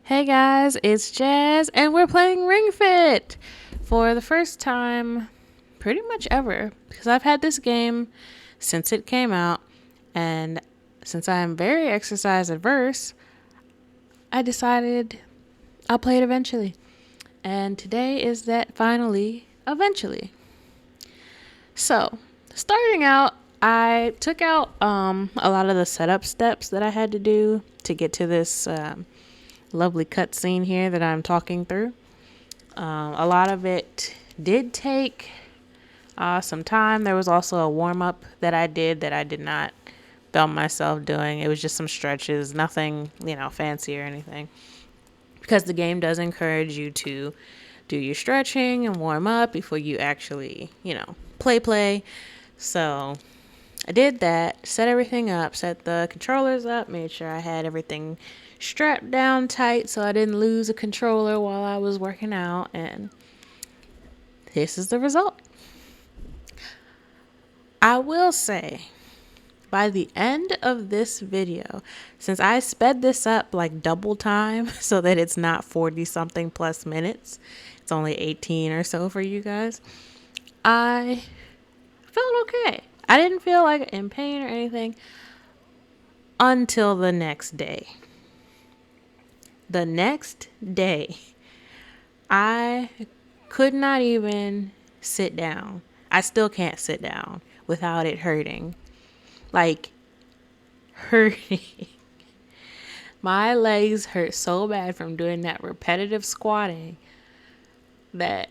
Hey guys, it's Jazz, and we're playing Ring Fit for the first time pretty much ever because I've had this game since it came out, and since I am very exercise adverse, I decided I'll play it eventually. And today is that finally, eventually. So, starting out, I took out a lot of the setup steps that I had to do to get to this lovely cutscene here that I'm talking through. A lot of it did take some time. There was also a warm up that I did not film myself doing. It was just some stretches, nothing, fancy or anything. Because the game does encourage you to do your stretching and warm up before you actually, play. So I did that, set everything up, set the controllers up, made sure I had everything strapped down tight so I didn't lose a controller while I was working out, and this is the result. I will say, by the end of this video, since I sped this up like double time so that it's not 40 something plus minutes, it's only 18 or so for you guys, I felt okay. I didn't feel like in pain or anything until the next day. The next day, I could not even sit down. I still can't sit down without it hurting. Like, hurting. My legs hurt so bad from doing that repetitive squatting that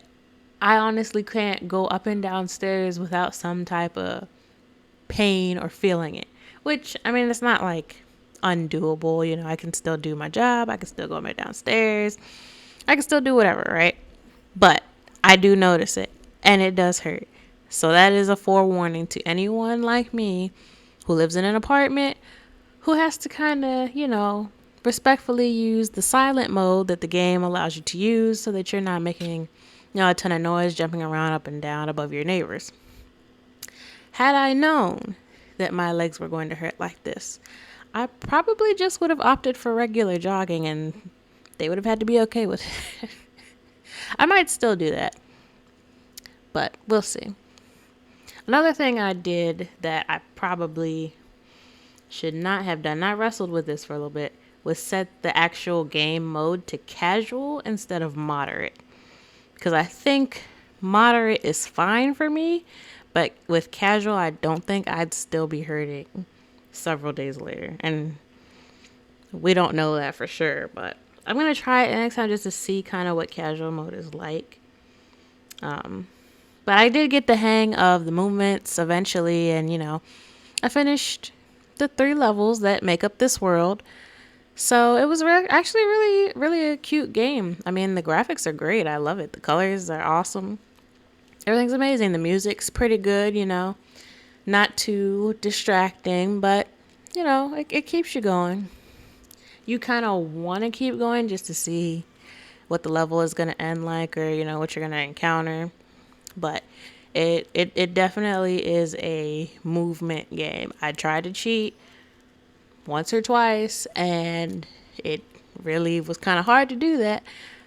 I honestly can't go up and down stairs without some type of pain or feeling it. Which, I mean, it's not like undoable. I can still do my job. I can still go back downstairs. I can still do whatever, right? But I do notice it, and it does hurt. So that is a forewarning to anyone like me who lives in an apartment, who has to kind of, respectfully use the silent mode that the game allows you to use so that you're not making, a ton of noise jumping around up and down above your neighbors. Had I known that my legs were going to hurt like this, I probably just would have opted for regular jogging and they would have had to be okay with it. I might still do that, but we'll see. Another thing I did that I probably should not have done, I wrestled with this for a little bit, was set the actual game mode to casual instead of moderate. Because I think moderate is fine for me, but with casual, I don't think I'd still be hurting several days later. And we don't know that for sure, but I'm going to try it next time just to see kind of what casual mode is like. But I did get the hang of the movements eventually, and I finished the 3 levels that make up this world. So it was actually really, really a cute game. I mean, the graphics are great. I love it. The colors are awesome. Everything's amazing. The music's pretty good, not too distracting, but, it keeps you going. You kind of want to keep going just to see what the level is going to end like, or, what you're going to encounter. But it definitely is a movement game. I tried to cheat once or twice, and it really was kind of hard to do that.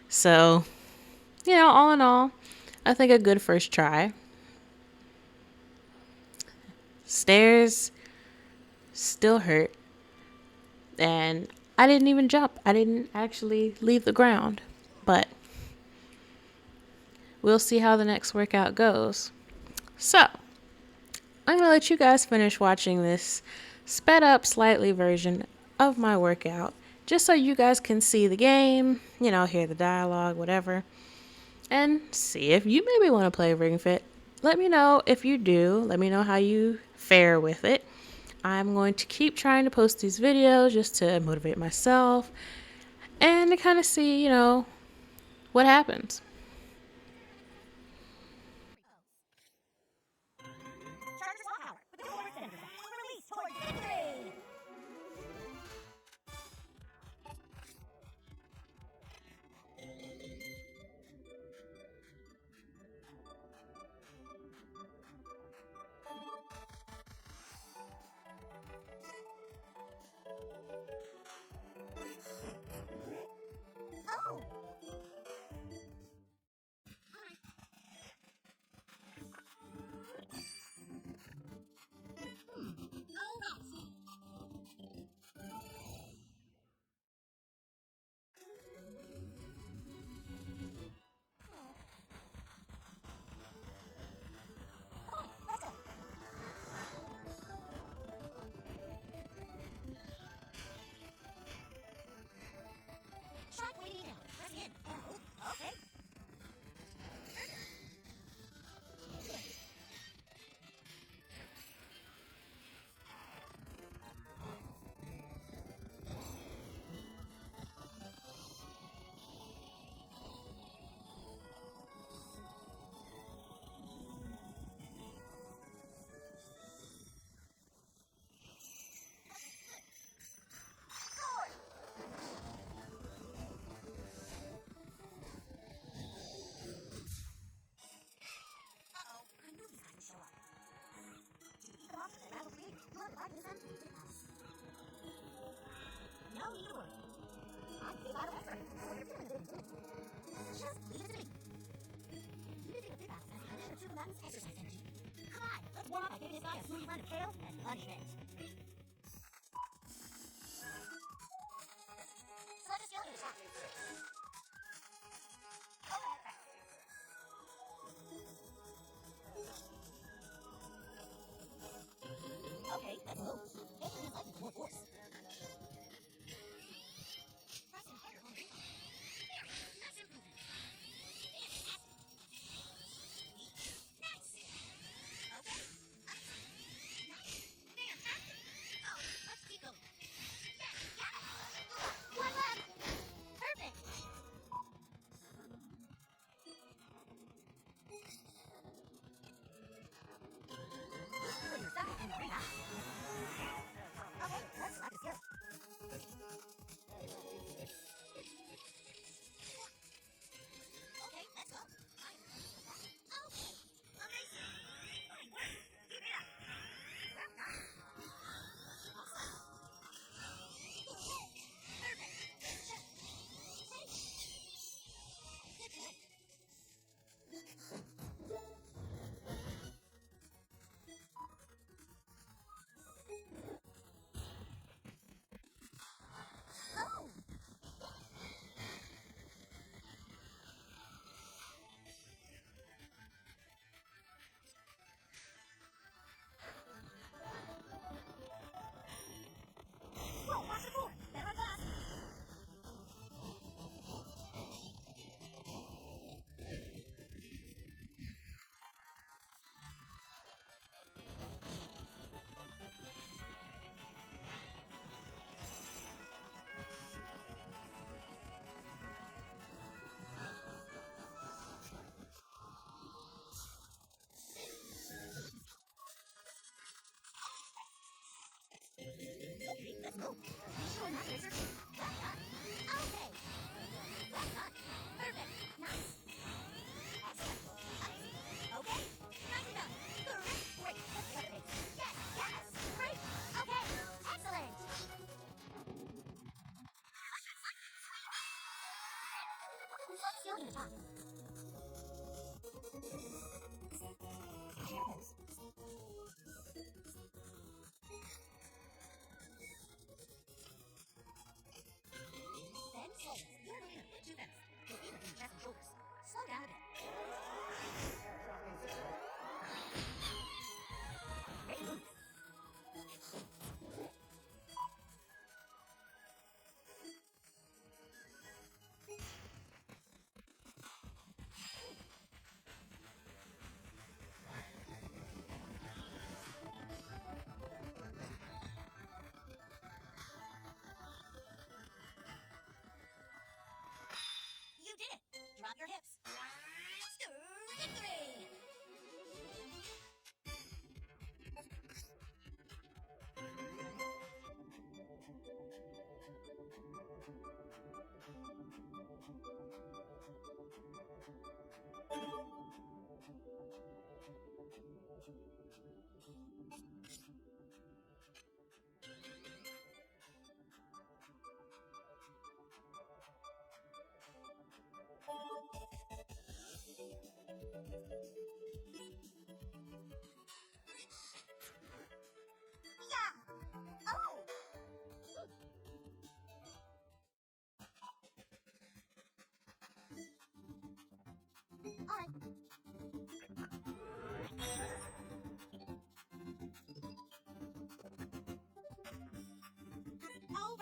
So, all in all, I think a good first try. Stairs still hurt, and I didn't even jump. I didn't actually leave the ground, but we'll see how the next workout goes. So, I'm going to let you guys finish watching this sped up slightly version of my workout, just so you guys can see the game, hear the dialogue, whatever, and see if you maybe want to play Ring Fit. Let me know if you do. Let me know how you fare with it. I'm going to keep trying to post these videos just to motivate myself and to kind of see, what happens. hard to listen to the house. No need to worry. I'm the bottle expert for your feelings. Just leave it to me. Using a big house as a condition of Superman's exercise energy. Come on, let's warm up by giving this guy a smooth run of kale and punishment. So let us go to the shop. Okay, let's go. Hey, it's like more force. That's a better one. Nice improvement. Nice. Okay. Nice. Fantastic. Oh, let's keep going. Yes, got it. One left. Perfect. Put your stuff in the greenhouse. Okay, let's slap the skill. Okay, let's go. Okay, amazing. Fine work. Keep it up. Whoa, watch the floor. There are glass. Okay, let's go. Be sure not to miss her. Well done. Okay. Well done. Perfect. Nice. Excellent. Amazing. Okay. Nicely done. Great. Let's go. Yes. Yes. Great. Okay. Excellent. Let's go to the top. Then slow. You're moving a bit too fast. You'll feel it in your chest and shoulders. Slow down a bit. Great move. You did it. Drop your hips. Stir victory. Yeah. Oh. All right. All right.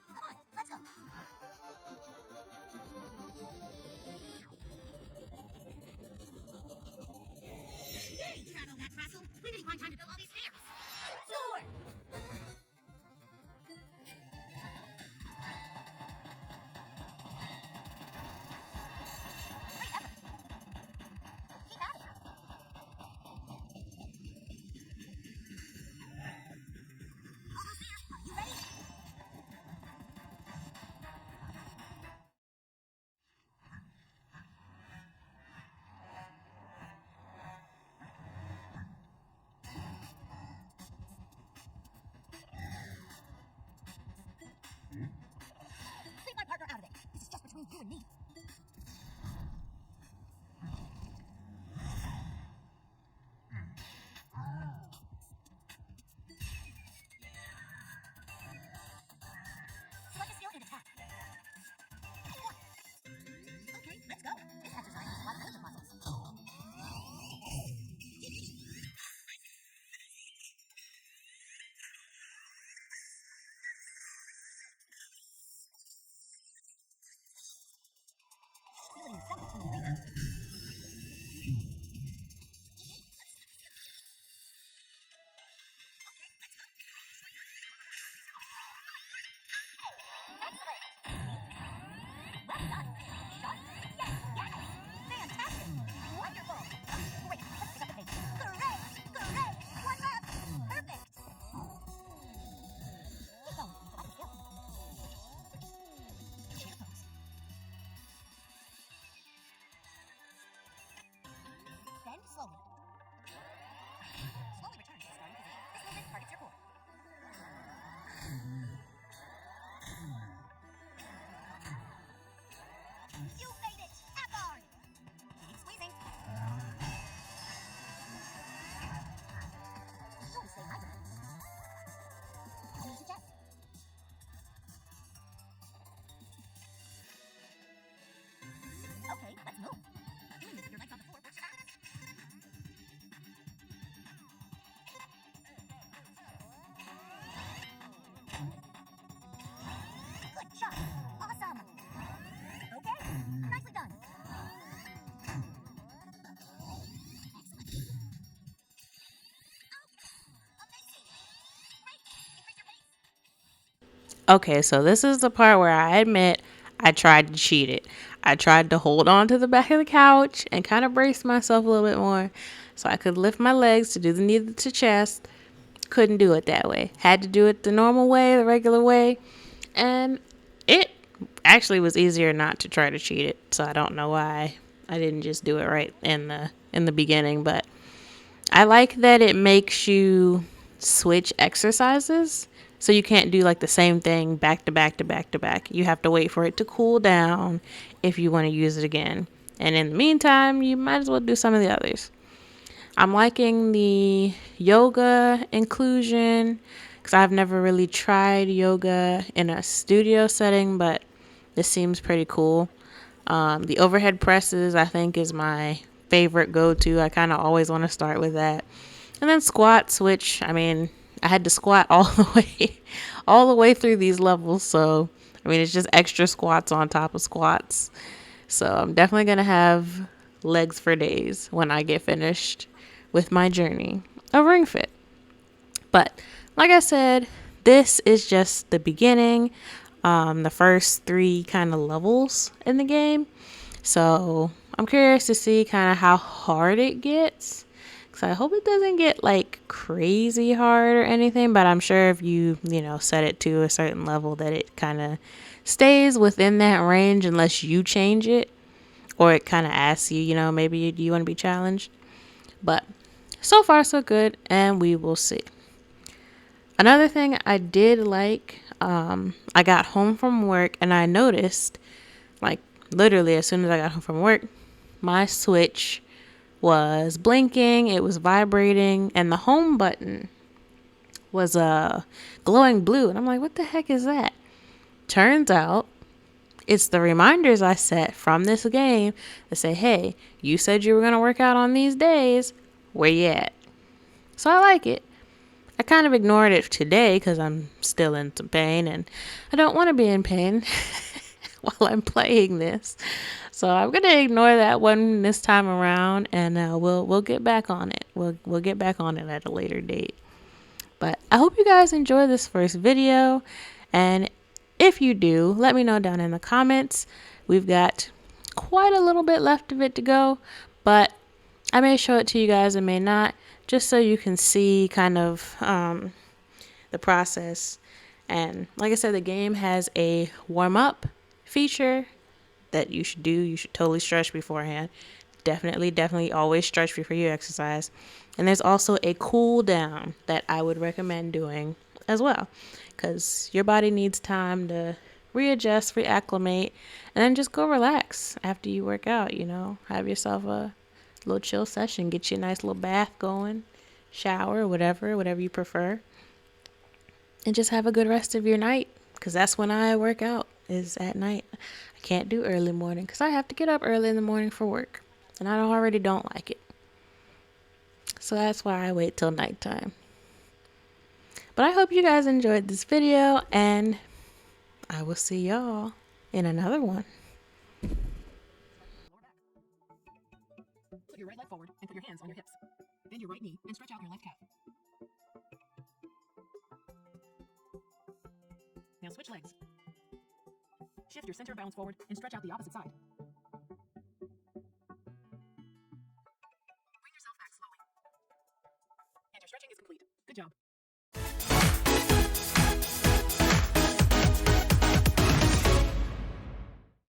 Come on. Let's go. you and me. Select a skill and attack. Okay, let's go. This exercise is a lot of motor muscles. Feeling some cool breathing. Well done. Sharp. Yes, yes. Fantastic. Wonderful. Great. Let's pick up the pace. Great. Great. One lap. Perfect. Keep going. Select a skill. Chair pose. Bend slowly. Slowly return to the starting position. This movement targets your core. You made it! Ackard! Keep squeezing. Don't say either. What do you suggest? Okay, let's move. Doing this with your legs on the floor works fast. Good job! Awesome! Okay, nicely done. Amazing! Great! Increase your pace. Okay, so this is the part where I admit I tried to cheat it. I tried to hold on to the back of the couch and kind of brace myself a little bit more so I could lift my legs to do the knee to chest. Couldn't do it that way. Had to do it the normal way, the regular way. And it actually was easier not to try to cheat it. So I don't know why I didn't just do it right in the beginning, but I like that it makes you switch exercises. So you can't do like the same thing back to back to back to back. You have to wait for it to cool down if you want to use it again. And in the meantime, you might as well do some of the others. I'm liking the yoga inclusion because I've never really tried yoga in a studio setting, but this seems pretty cool. The overhead presses, I think, is my favorite go-to. I kind of always want to start with that. And then squats, which, I mean, I had to squat all the way through these levels. So, I mean, it's just extra squats on top of squats. So I'm definitely going to have legs for days when I get finished with my journey of Ring Fit. But like I said, this is just the beginning, the first 3 kind of levels in the game. So I'm curious to see kind of how hard it gets. So I hope it doesn't get like crazy hard or anything, but I'm sure if you set it to a certain level that it kind of stays within that range unless you change it or it kind of asks you, maybe do you want to be challenged? But so far so good, and we will see. Another thing I did like, I got home from work and I noticed, like literally as soon as I got home from work, my Switch was blinking, it was vibrating, and the home button was glowing blue. And I'm like, what the heck is that? Turns out it's the reminders I set from this game that say, hey, you said you were going to work out on these days. Where you at? So I like it. I kind of ignored it today because I'm still in some pain and I don't want to be in pain while I'm playing this. So I'm gonna ignore that one this time around, and we'll get back on it. We'll get back on it at a later date. But I hope you guys enjoy this first video, and if you do, let me know down in the comments. We've got quite a little bit left of it to go, but I may show it to you guys, I may not, just so you can see kind of the process. And like I said, the game has a warm-up feature that you should do. You should totally stretch beforehand. Definitely always stretch before you exercise. And there's also a cool down that I would recommend doing as well, because your body needs time to readjust, reacclimate, and then just go relax after you work out, you know. Have yourself a little chill session, get you a nice little bath going, shower, whatever you prefer, and just have a good rest of your night because that's when I work out is at night. I can't do early morning because I have to get up early in the morning for work, and I already don't like it. So that's why I wait till nighttime. But I hope you guys enjoyed this video, and I will see y'all in another one. Put your right leg forward and put your hands on your hips. Bend your right knee and stretch out your left calf. Now switch legs. Shift your center of balance forward and stretch out the opposite side. Bring yourself back slowly. And your stretching is complete. Good job.